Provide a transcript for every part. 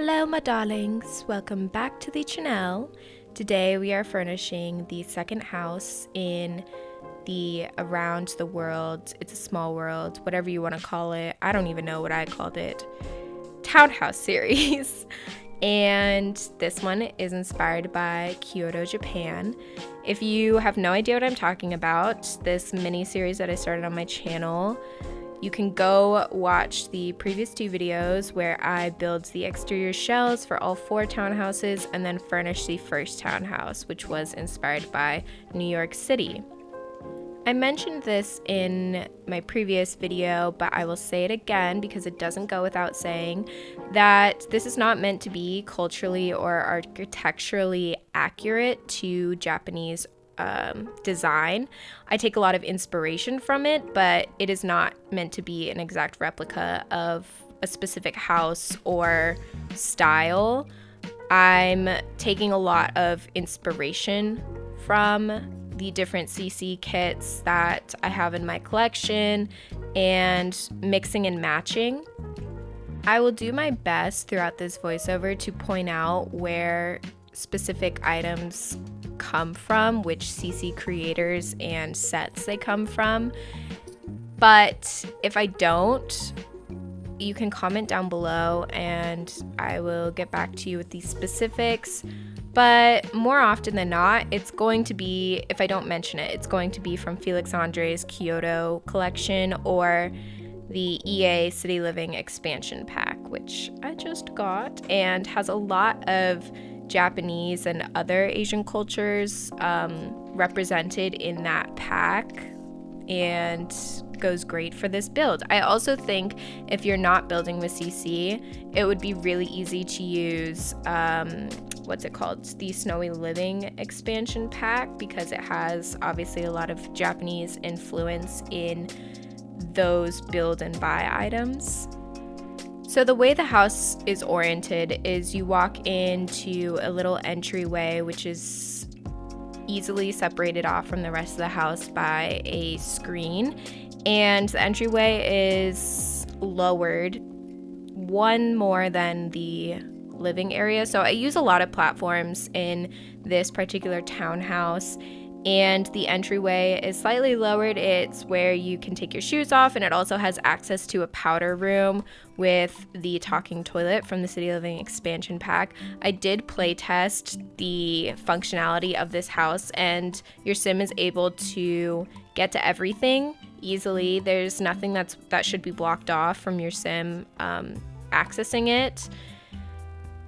Hello my darlings, welcome back to the channel. Today we are furnishing the second house in the Around the World, It's a Small World, whatever you want to call it. I don't even know what I called it. Townhouse series. And this one is inspired by Kyoto, Japan. If you have no idea what I'm talking about, this mini series that I started on my channel, you can go watch the previous two videos where I build the exterior shells for all 4 townhouses and then furnish the first townhouse, which was inspired by New York City. I mentioned this in my previous video, but I will say it again because it doesn't go without saying that this is not meant to be culturally or architecturally accurate to Japanese design. I take a lot of inspiration from it, but it is not meant to be an exact replica of a specific house or style. I'm taking a lot of inspiration from the different CC kits that I have in my collection and mixing and matching. I will do my best throughout this voiceover to point out where specific items come from, which CC creators and sets they come from. But if I don't, you can comment down below and I will get back to you with these specifics. But more often than not, it's going to be, if I don't mention it, it's going to be from Felix Andre's Kyoto collection or the EA City Living expansion pack, which I just got and has a lot of Japanese and other Asian cultures represented in that pack and goes great for this build. I also think if you're not building with CC, it would be really easy to use what's it called? The Snowy Living expansion pack, because it has obviously a lot of Japanese influence in those build and buy items. So the way the house is oriented is you walk into a little entryway, which is easily separated off from the rest of the house by a screen. And the entryway is lowered one more than the living area. So I use a lot of platforms in this particular townhouse, and the entryway is slightly lowered. It's where you can take your shoes off, and it also has access to a powder room with the talking toilet from the City Living expansion pack. I did play test the functionality of this house, and your sim is able to get to everything easily. There's nothing that should be blocked off from your sim accessing it.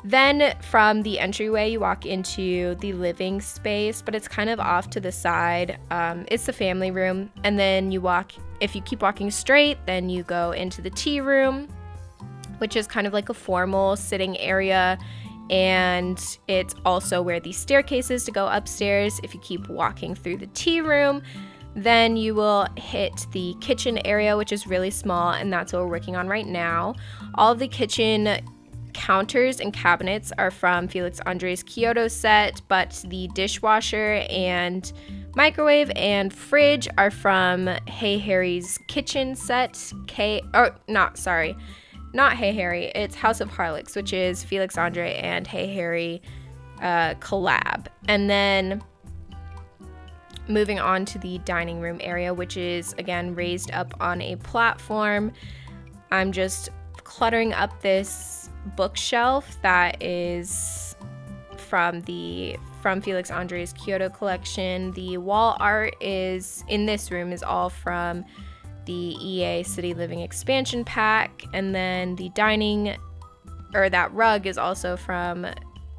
Then from the entryway, you walk into the living space, but it's kind of off to the side. It's the family room. And then if you keep walking straight, then you go into the tea room, which is kind of like a formal sitting area. And it's also where the staircase is to go upstairs. If you keep walking through the tea room, then you will hit the kitchen area, which is really small. And that's what we're working on right now. All of the kitchen counters and cabinets are from Felix Andre's Kyoto set, but the dishwasher and microwave and fridge are from Hey Harry's kitchen set. Not Hey Harry, it's House of Harlocks, which is Felix Andre and Hey Harry collab. And then moving on to the dining room area, which is again raised up on a platform. I'm just cluttering up this bookshelf that is from Felix Andre's Kyoto collection. The wall art is in this room is all from the EA City Living expansion pack, and then that rug is also from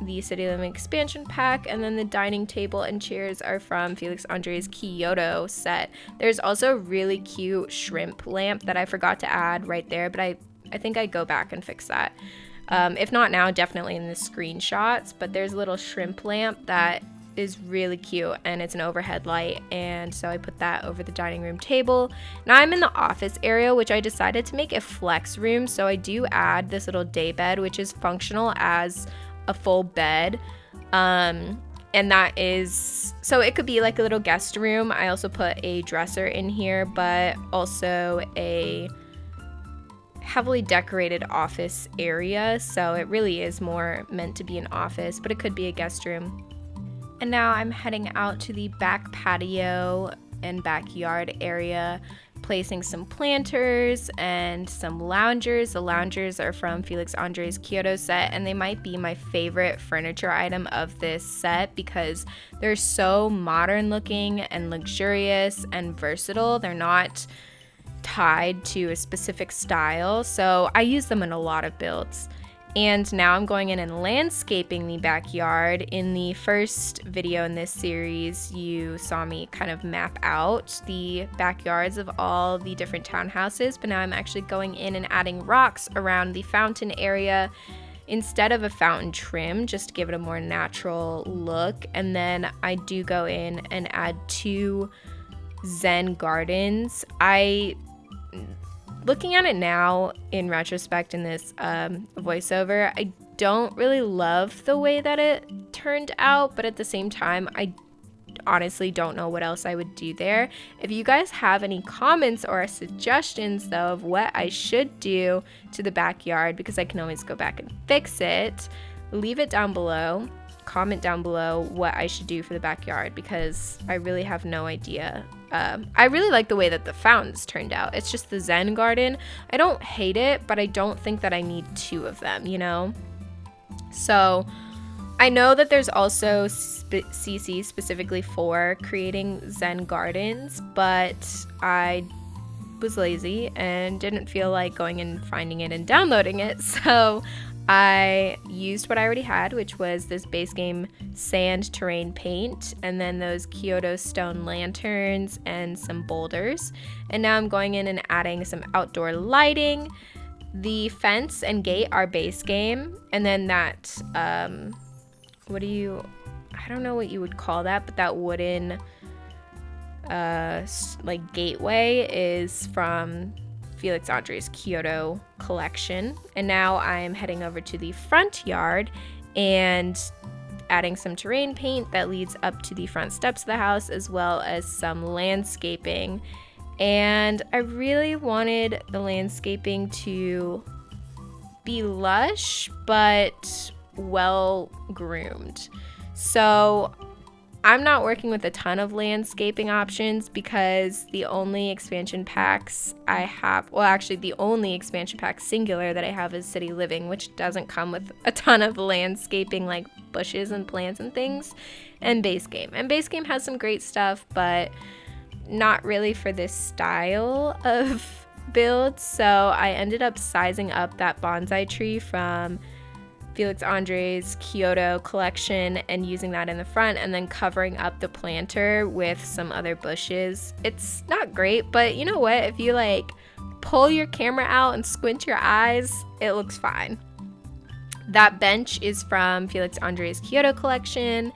the City Living expansion pack, and then the dining table and chairs are from Felix Andre's Kyoto set. There's also a really cute shrimp lamp that I forgot to add right there, but I think I go back and fix that. If not now, definitely in the screenshots, but there's a little shrimp lamp that is really cute and it's an overhead light, and so I put that over the dining room table. Now I'm in the office area, which I decided to make a flex room, so I do add this little day bed, which is functional as a full bed, and that is, so it could be like a little guest room. I also put a dresser in here, but also a heavily decorated office area, so it really is more meant to be an office, but it could be a guest room. And now I'm heading out to the back patio and backyard area, placing some planters and some loungers. The loungers are from Felix Andre's Kyoto set, and they might be my favorite furniture item of this set because they're so modern looking and luxurious and versatile. They're not tied to a specific style, so I use them in a lot of builds. And now I'm going in and landscaping the backyard. In the first video in this series, you saw me kind of map out the backyards of all the different townhouses, but now I'm actually going in and adding rocks around the fountain area instead of a fountain trim, just to give it a more natural look. And then I do go in and add 2 Zen gardens. Looking at it now in retrospect in this voiceover, I don't really love the way that it turned out, but at the same time, I honestly don't know what else I would do there. If you guys have any comments or suggestions though of what I should do to the backyard, because I can always go back and fix it, leave it down below. Comment down below what I should do for the backyard, because I really have no idea. I really like the way that the fountains turned out. It's just the Zen garden. I don't hate it, but I don't think that I need 2 of them, you know? So I know that there's also CC specifically for creating Zen gardens, but I was lazy and didn't feel like going and finding it and downloading it. So I used what I already had, which was this base game sand terrain paint, and then those Kyoto stone lanterns and some boulders. And now I'm going in and adding some outdoor lighting. The fence and gate are base game, and then that, I don't know what you would call that, but that wooden, like gateway is from Felix Andre's Kyoto collection. And now I'm heading over to the front yard and adding some terrain paint that leads up to the front steps of the house, as well as some landscaping. And I really wanted the landscaping to be lush but well groomed. So I'm not working with a ton of landscaping options because the only expansion packs I have, well actually the only expansion pack singular that I have is City Living, which doesn't come with a ton of landscaping like bushes and plants and things, and base game. And base game has some great stuff, but not really for this style of build. So I ended up sizing up that bonsai tree from Felix Andre's Kyoto collection and using that in the front, and then covering up the planter with some other bushes. It's not great, but you know what? If you like pull your camera out and squint your eyes, it looks fine. That bench is from Felix Andre's Kyoto collection.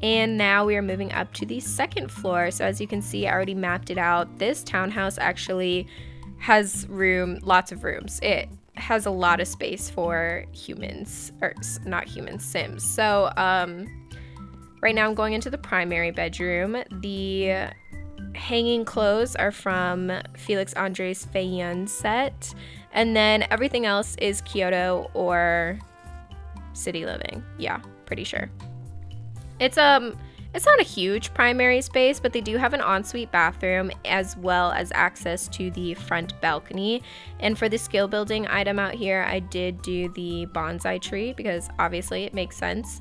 And now we are moving up to the second floor. So as you can see, I already mapped it out. This townhouse actually has lots of rooms. It has a lot of space for humans, or not humans, Sims. So right now I'm going into the primary bedroom. The hanging clothes are from Felix Andre's Feiyun set, and then everything else is Kyoto or City Living. Yeah, pretty sure. It's not a huge primary space, but they do have an ensuite bathroom as well as access to the front balcony. And for the skill building item out here, I did do the bonsai tree because obviously it makes sense.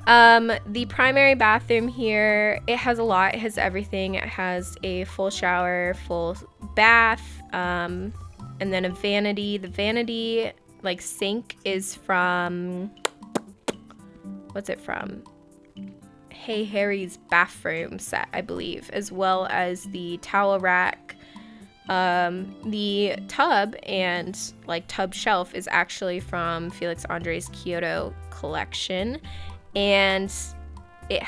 The primary bathroom here, it has a lot. It has everything. It has a full shower, full bath, and then a vanity. The vanity like sink is from, what's it from? Hey Harry's bathroom set, I believe, as well as the towel rack. The tub and like tub shelf is actually from Felix Andre's Kyoto collection, and it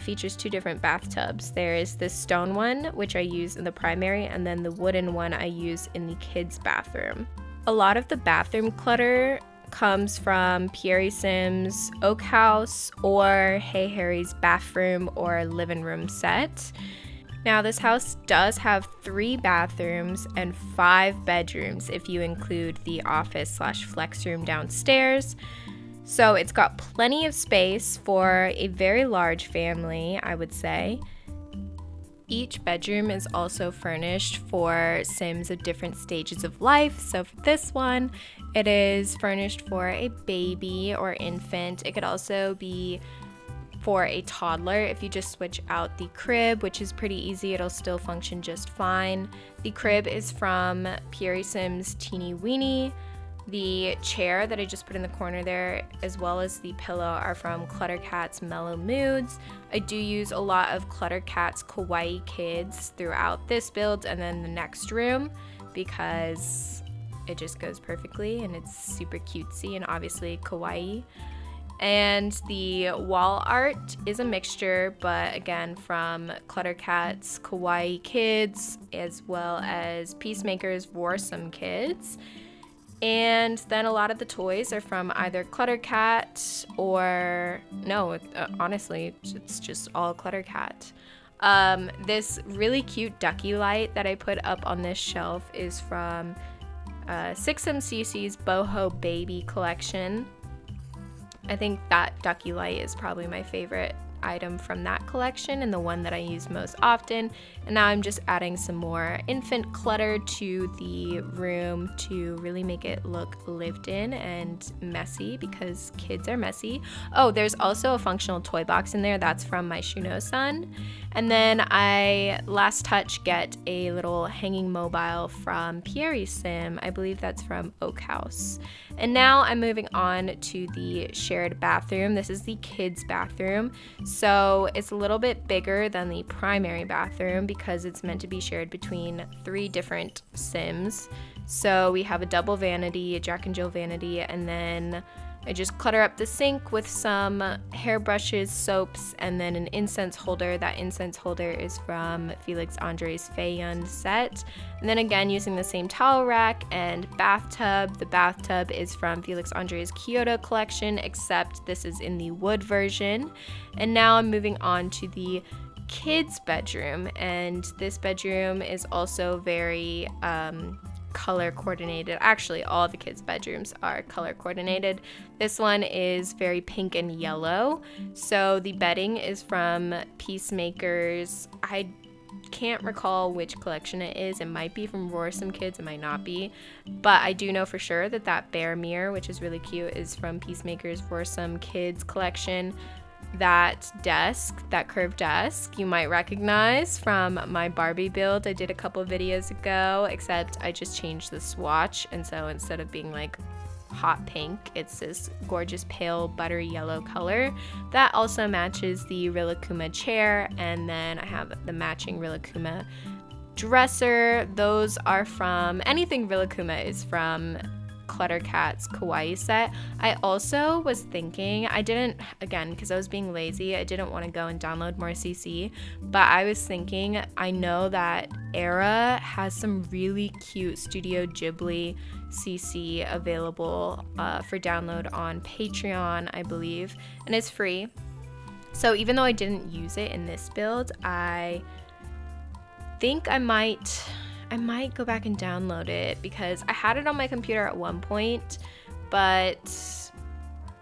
features 2 different bathtubs. There is this stone one, which I use in the primary, and then the wooden one I use in the kids' bathroom. A lot of the bathroom clutter comes from Pierre Sim's Oak House or Hey Harry's bathroom or living room set. Now, this house does have 3 bathrooms and 5 bedrooms if you include the office/flex room downstairs. So it's got plenty of space for a very large family, I would say. Each bedroom is also furnished for Sims of different stages of life. So for this one, it is furnished for a baby or infant. It could also be for a toddler. If you just switch out the crib, which is pretty easy, it'll still function just fine. The crib is from Pierre Sim's Teeny Weeny. The chair that I just put in the corner there, as well as the pillow, are from Cluttercat's Mellow Moods. I do use a lot of Cluttercat's Kawaii Kids throughout this build and then the next room because it just goes perfectly and it's super cutesy and obviously kawaii. And the wall art is a mixture, but again, from Cluttercat's Kawaii Kids as well as Peacemaker's Warsome Kids. And then a lot of the toys are from either Cluttercat or, no, honestly, it's just all Cluttercat. This really cute ducky light that I put up on this shelf is from 6MCC's Boho Baby collection. I think that ducky light is probably my favorite item from that collection and the one that I use most often. And now I'm just adding some more infant clutter to the room to really make it look lived in and messy because kids are messy. Oh, there's also a functional toy box in there. That's from my Shuno-san. And then I last touch get a little hanging mobile from Pierre Sim. I believe that's from Oak House. And now I'm moving on to the shared bathroom. This is the kids' bathroom. So it's a little bit bigger than the primary bathroom because it's meant to be shared between 3 different Sims. So we have a double vanity, a Jack and Jill vanity, and then I just clutter up the sink with some hairbrushes, soaps, and then an incense holder. That incense holder is from Felix Andre's Feiyun set. And then again, using the same towel rack and bathtub. The bathtub is from Felix Andre's Kyoto collection, except this is in the wood version. And now I'm moving on to the kids' bedroom. And this bedroom is also very color coordinated. Actually, all the kids' bedrooms are color coordinated. This one is very pink and yellow. So the bedding is from Peacemaker's, I can't recall which collection it is. It might be from Roarsome Kids, it might not be. But I do know for sure that that bear mirror, which is really cute, is from Peacemaker's Roarsome Kids collection. That desk, that curved desk, you might recognize from my Barbie build I did a couple videos ago, except I just changed the swatch, and so instead of being like hot pink, it's this gorgeous pale buttery yellow color that also matches the Rilakkuma chair. And then I have the matching Rilakkuma dresser. Those are from, anything Rilakkuma is from Cluttercat's Kawaii set. I also was thinking, I didn't, again, because I was being lazy, I didn't want to go and download more CC, but I was thinking, I know that Era has some really cute Studio Ghibli CC available for download on Patreon, I believe, and it's free. So even though I didn't use it in this build, I think I might go back and download it because I had it on my computer at one point, but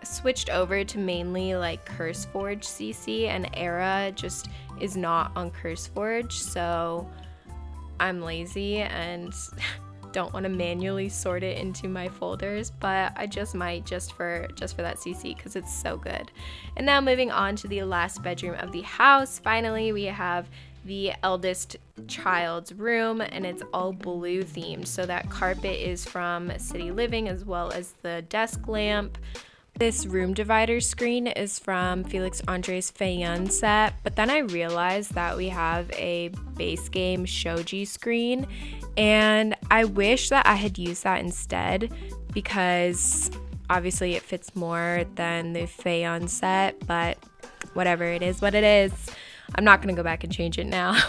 switched over to mainly like CurseForge CC, and Era just is not on CurseForge, so I'm lazy and don't want to manually sort it into my folders, but I just might just for that CC because it's so good. And now moving on to the last bedroom of the house. Finally, we have the eldest child's room, and it's all blue themed. So that carpet is from City Living as well as the desk lamp. This room divider screen is from Felix Andre's Feiyun set, but then I realized that we have a base game shoji screen, and I wish that I had used that instead because obviously it fits more than the Feiyun set, but whatever, it is what it is. I'm not going to go back and change it now.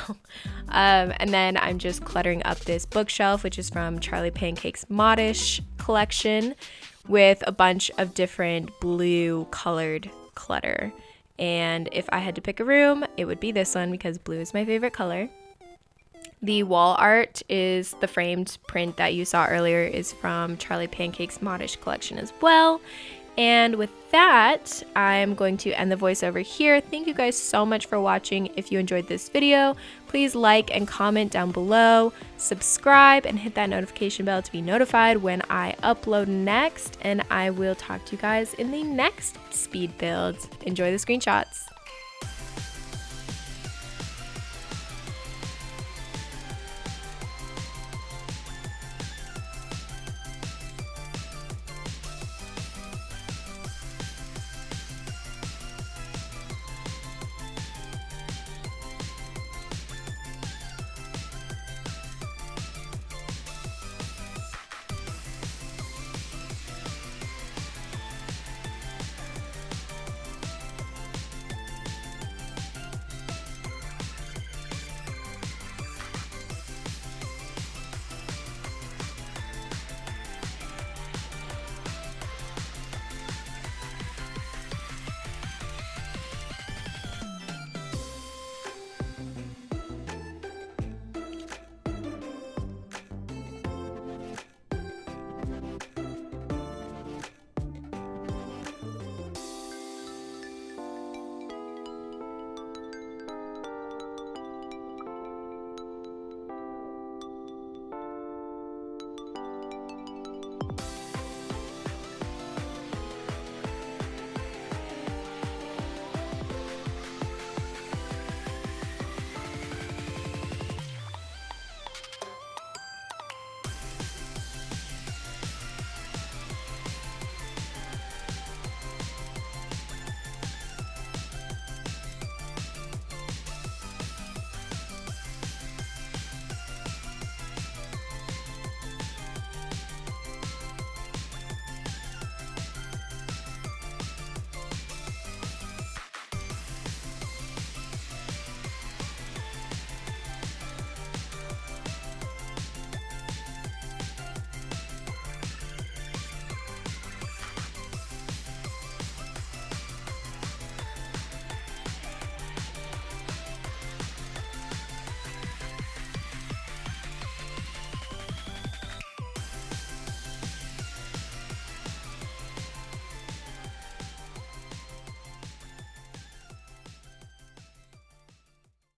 And then I'm just cluttering up this bookshelf, which is from Charlie Pancake's Modish collection, with a bunch of different blue colored clutter. And if I had to pick a room, it would be this one because blue is my favorite color. The wall art is the framed print that you saw earlier is from Charlie Pancake's Modish collection as well. And with that, I'm going to end the voiceover here. Thank you guys so much for watching. If you enjoyed this video, please like and comment down below, subscribe, and hit that notification bell to be notified when I upload next. And I will talk to you guys in the next speed build. Enjoy the screenshots.